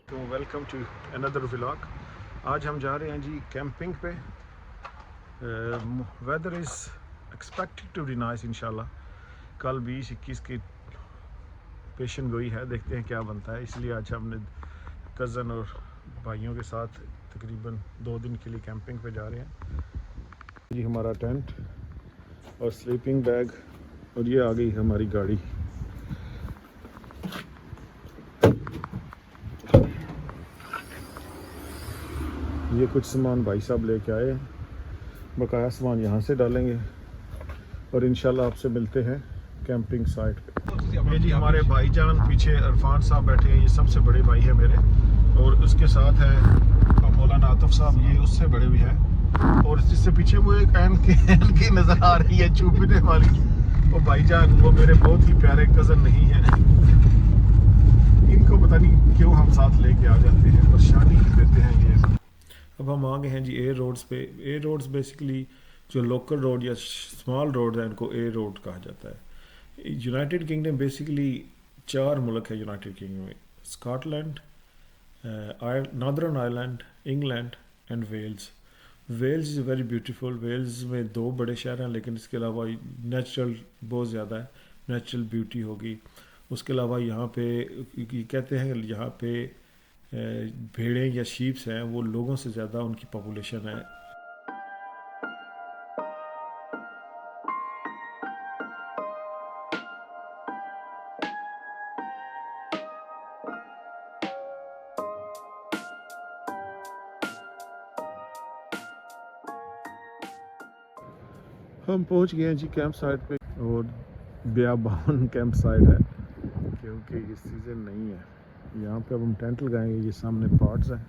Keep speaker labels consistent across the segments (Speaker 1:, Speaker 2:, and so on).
Speaker 1: तो welcome to another vlog. आज हम जा रहे हैं जी कैंपिंग पे। Weather is expected to be nice इंशाल्लाह। कल 20-21 की पेशन गोई है, देखते हैं क्या बनता है। इसलिए आज हमने कज़न और भाइयों के साथ तकरीबन 2 दिन के लिए कैंपिंग पे जा रहे हैं जी। हमारा टेंट और स्लीपिंग बैग, और ये आ गई हमारी गाड़ी। ये कुछ सामान भाई साहब लेके आए हैं, बकाया सामान यहाँ से डालेंगे और इंशाल्लाह आपसे मिलते हैं कैंपिंग साइट पे। ये जी हमारे भाईजान पीछे इरफान साहब बैठे हैं, ये सबसे बड़े भाई है मेरे, और उसके साथ है मौलाना आतिफ साहब, ये उससे बड़े भी हैं। और जिससे पीछे वो एक एन की नज़र आ रही है चुभने वाली, वो भाईजान, वो मेरे बहुत ही प्यारे कज़न नहीं है। इनको पता नहीं क्यों हम साथ लेके आ जाते हैं, परेशानी देते हैं ये। अब हम आ गए हैं जी एयर रोड्स पे। एयर रोड्स बेसिकली जो लोकल रोड या स्मॉल रोड है, इनको एयर रोड कहा जाता है। यूनाइटेड किंगडम बेसिकली 4 मुल्क है यूनाइटेड किंगडम में: Scotland, Northern Ireland, England and Wales. Wales is very beautiful. Wales में 2 बड़े शहर हैं, लेकिन इसके अलावा नेचुरल बहुत ज़्यादा है, नेचुरल ब्यूटी होगी। उसके अलावा यहाँ पे कहते हैं यहाँ पे भेड़ें या शीप्स हैं, वो लोगों से ज़्यादा उनकी पॉपुलेशन है। हम पहुंच गए हैं जी कैंप साइट पे, और बियाबान कैंप साइट है क्योंकि ये सीज़न नहीं है। यहाँ पे अब हम टेंट लगाएंगे। ये सामने पॉट्स हैं।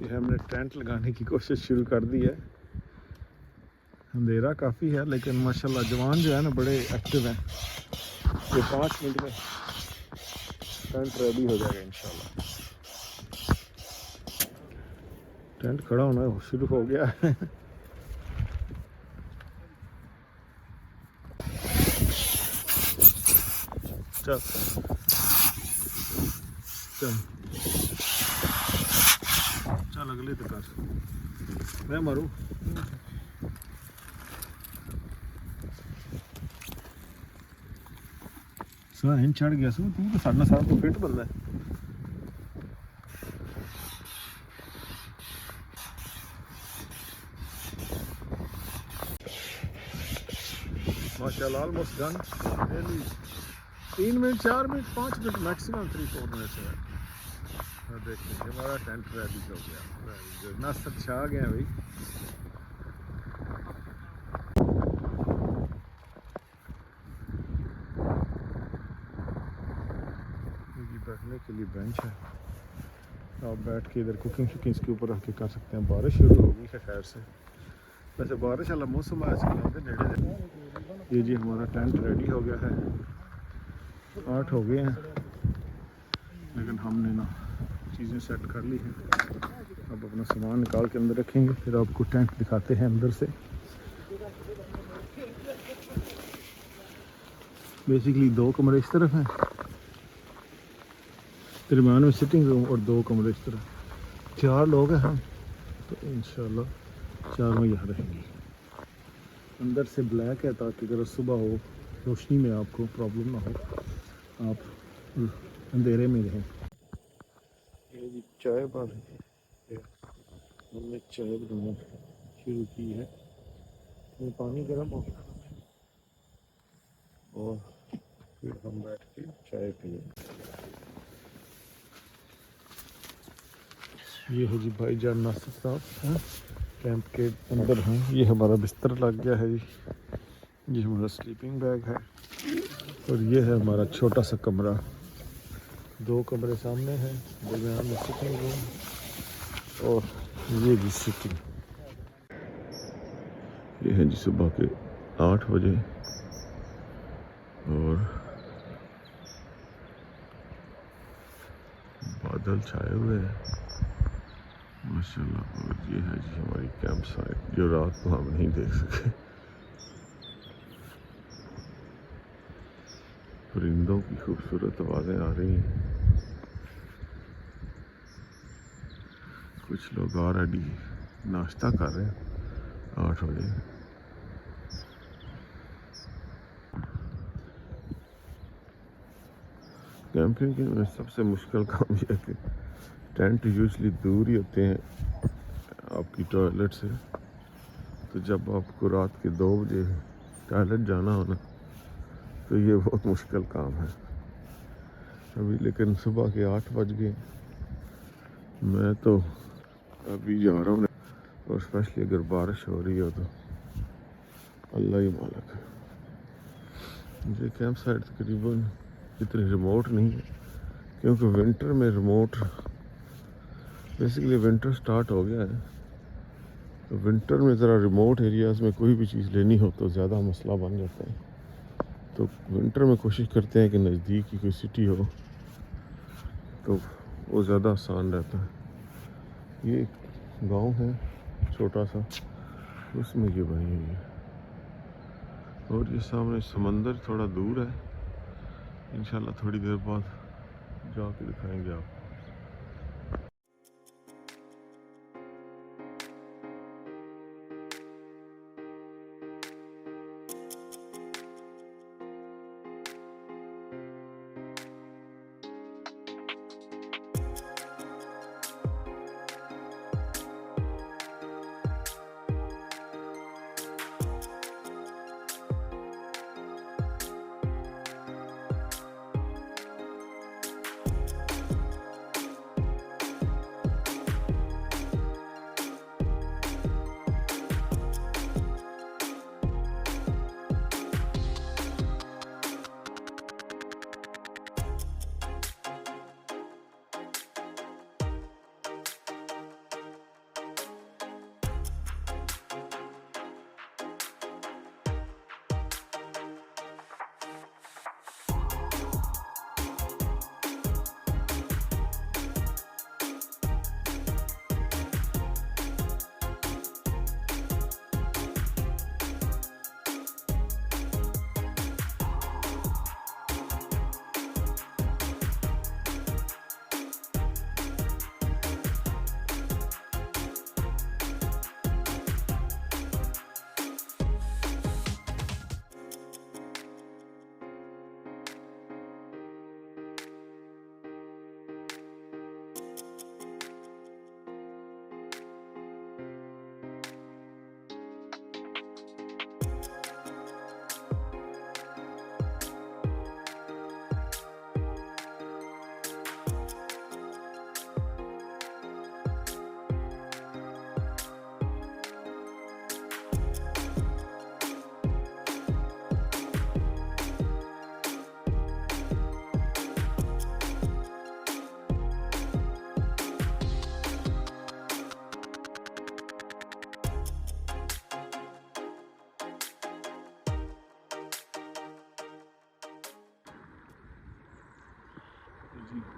Speaker 1: ये हमने टेंट लगाने की कोशिश शुरू कर दी है। अंधेरा काफ़ी है, लेकिन माशाल्लाह जवान जो है ना बड़े एक्टिव हैं। ये 5 मिनट में टेंट रेडी हो जाएगा इंशाल्लाह। टेंट खड़ा होना शुरू हो गया है। चल चल चल अगले तो कर मैं मारू। इन चढ़ गया सो, तू तो साढ़े साल तो फिट बंदा है। माशाल्लाह almost done. 3 minute, 4 minute, 5 minute maximum, 3-4 minute है। देखिए हमारा टेंट रेडी हो गया। नाश्ता छा गया भाई। बैठने के लिए बेंच है, आप बैठ के इधर कुकिंग शुकिंग इसके ऊपर रख के कर सकते हैं। बारिश शुरू हो गई है खैर से, वैसे बारिश वाला मौसम है नेड़े। ये जी हमारा टेंट रेडी हो गया है। 8 हो गए हैं, लेकिन हमने ना चीज़ें सेट कर ली हैं। अब अपना सामान निकाल के अंदर रखेंगे, फिर आपको टेंट दिखाते हैं अंदर से। बेसिकली 2 कमरे इस तरफ हैं, दरम्यान में सिटिंग रूम, और 2 कमरे इस तरफ। 4 लोग हैं हम, तो इंशाल्लाह चारों यहाँ रहेंगे। अंदर से ब्लैक है ताकि अगर सुबह हो रोशनी में आपको प्रॉब्लम ना हो, आप अंधेरे में रहें। ये जी चाय बन रही है, हमने चाय बनाना शुरू की है। ये पानी गर्म हो गया और फिर हम बैठ के चाय पिए। ये है जी भाईजान नासिर साहब कैंप के अंदर हैं। ये हमारा बिस्तर लग गया है जी। ये हमारा स्लीपिंग बैग है, और ये है हमारा छोटा सा कमरा। 2 कमरे सामने हैं, दरम्यान में सिटिंग रूम, और ये जी सिटिंग। ये है जी सुबह के 8 बजे, और बादल छाए हुए हैं माशाल्लाह। और ये है जी हमारी कैंप साइट, जो रात को हम नहीं देख सके। परिंदों की खूबसूरत आवाज़ें आ रही हैं। कुछ लोग ऑलरेडी नाश्ता कर रहे हैं 8 बजे। कैंपिंग में सबसे मुश्किल काम यह है कि टेंट यूजली दूर ही होते हैं आपकी टॉयलेट से, तो जब आपको रात के 2 बजे टॉयलेट जाना हो ना, तो ये बहुत मुश्किल काम है। अभी लेकिन सुबह के 8 बज गए, मैं तो अभी जा रहा हूँ, और स्पेशली अगर बारिश हो रही हो तो अल्लाह ही मालिक है। ये कैंप साइट तकरीबन इतनी रिमोट नहीं है, क्योंकि विंटर में रिमोट बेसिकली विंटर स्टार्ट हो गया है, तो विंटर में ज़रा रिमोट एरियाज़ में कोई भी चीज़ लेनी हो तो ज़्यादा मसला बन जाता है। तो विंटर में कोशिश करते हैं कि नज़दीक की कोई सिटी हो तो वो ज़्यादा आसान रहता है। ये गांव है छोटा सा, उसमें ये बनी हुई है, और ये सामने समंदर थोड़ा दूर है। इंशाल्लाह थोड़ी देर बाद जाके दिखाएंगे आपको।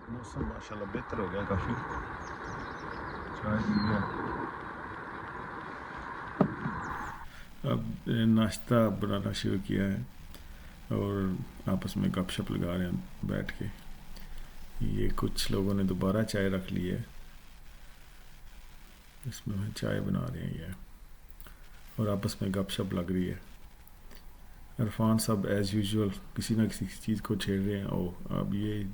Speaker 1: मौसम माशाल्लाह बेहतर हो गया काफ़ी। चाय पी लिया, अब नाश्ता बनाना शुरू किया है और आपस में गपशप लगा रहे हैं बैठ के। ये कुछ लोगों ने दोबारा चाय रख ली है, इसमें चाय बना रहे हैं ये, और आपस में गपशप लग रही है। इरफान साहब एज़ यूजुअल किसी न किसी चीज़ को छेड़ रहे हैं। और अब ये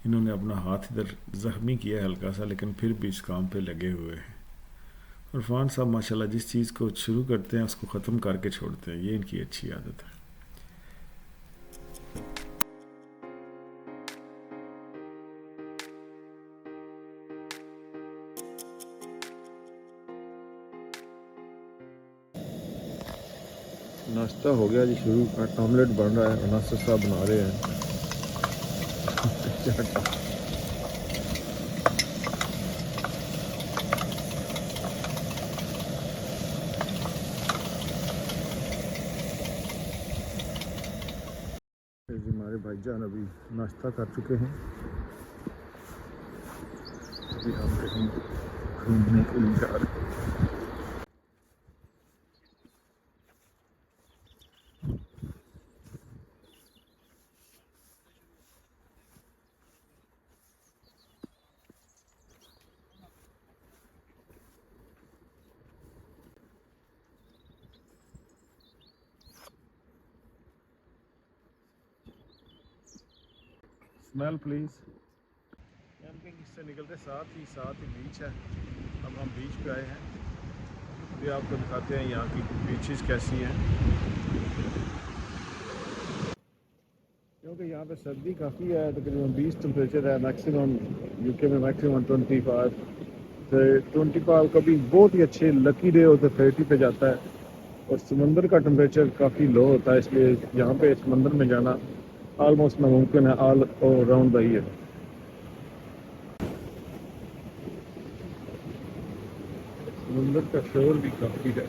Speaker 1: इन्होंने अपना हाथ इधर ज़ख्मी किया है हल्का सा, लेकिन फिर भी इस काम पे लगे हुए हैं। इरफान साहब माशाल्लाह जिस चीज़ को शुरू करते हैं उसको ख़त्म करके छोड़ते हैं, ये इनकी अच्छी आदत है। नाश्ता हो गया जी शुरू, ऑमलेट बन रहा है, नाश्ता साहब बना रहे हैं। हमारे भाईजान अभी नाश्ता कर चुके हैं, अभी हम कहीं घूमने के लिए जा रहे हैं। Smell please. कैंपिंग से निकलते साथ ही बीच है। अब हम बीच पे आए हैं, ये आपको दिखाते हैं यहाँ की बीचेस कैसी हैं। क्योंकि यहाँ पे सर्दी काफ़ी है, तकरीबन 20 टेम्परेचर है मैक्सिमम। यूके में मैक्सिमम 25 से 25 कभी बहुत ही अच्छे लकी डे हो तो 30 पे जाता है। और समंदर का टेम्परेचर काफ़ी लो होता है, इसलिए यहाँ पे समंदर में जाना ऑलमोस्ट नामुमकिन है ऑल राउंड द ईयर। समंदर का शोर भी काफ़ी है।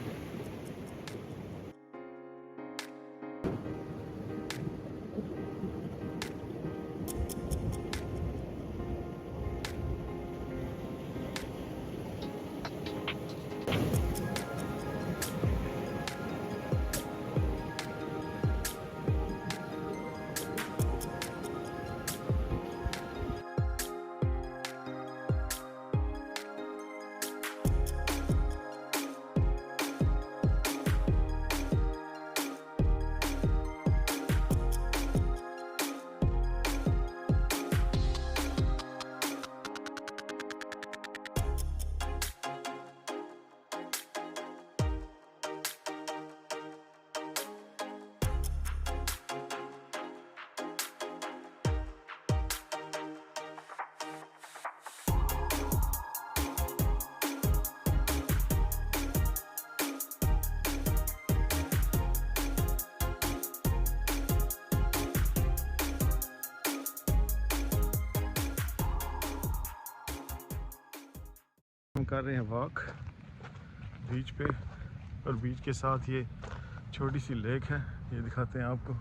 Speaker 1: हम कर रहे हैं वॉक बीच पे, और बीच के साथ ये छोटी सी लेक है, ये दिखाते हैं आपको।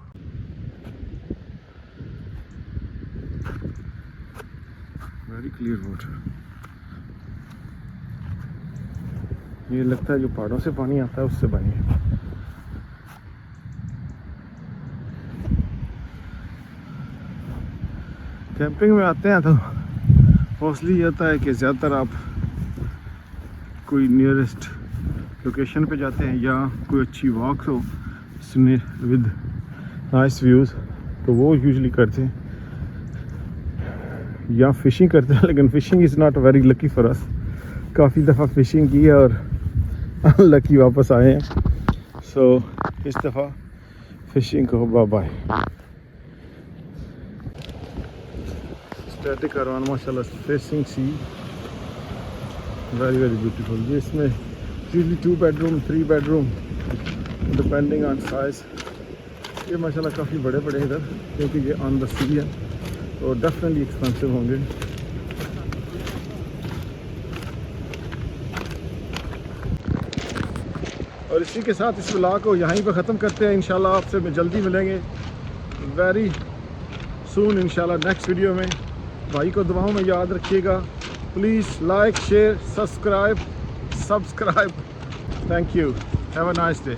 Speaker 1: Very clear water. ये लगता है जो पहाड़ों से पानी आता है उससे पानी है। कैंपिंग में आते हैं तो मोस्टली ये होता है कि ज़्यादातर आप कोई नियरेस्ट लोकेशन पे जाते हैं या कोई अच्छी वॉक हो विद नाइस व्यूज़, तो वो यूजुअली करते हैं, या फ़िशिंग करते हैं। लेकिन phishing is not very lucky for us. काफ़ी दफ़ा फ़िशिंग की है और लकी वापस आए हैं। सो इस दफ़ा फ़िशिंग को बाय बाय। स्टैटिक कारवान माशाल्लाह फेसिंग सी, वेरी ब्यूटीफुल। ये इसमें usually 2 bedroom 3 bedroom depending on size. ये माशाल्लाह काफ़ी बड़े बड़े इधर, क्योंकि ये ऑन द सी है तो डेफिनेटली एक्सपेंसिव होंगे। और इसी के साथ इस व्लॉग को यहीं पर ख़त्म करते हैं। इंशाल्लाह आपसे जल्दी मिलेंगे वेरी सून इंशाल्लाह नेक्स्ट वीडियो में। भाई को दुआओं में याद रखिएगा। Please like share subscribe. Thank you. Have a nice day.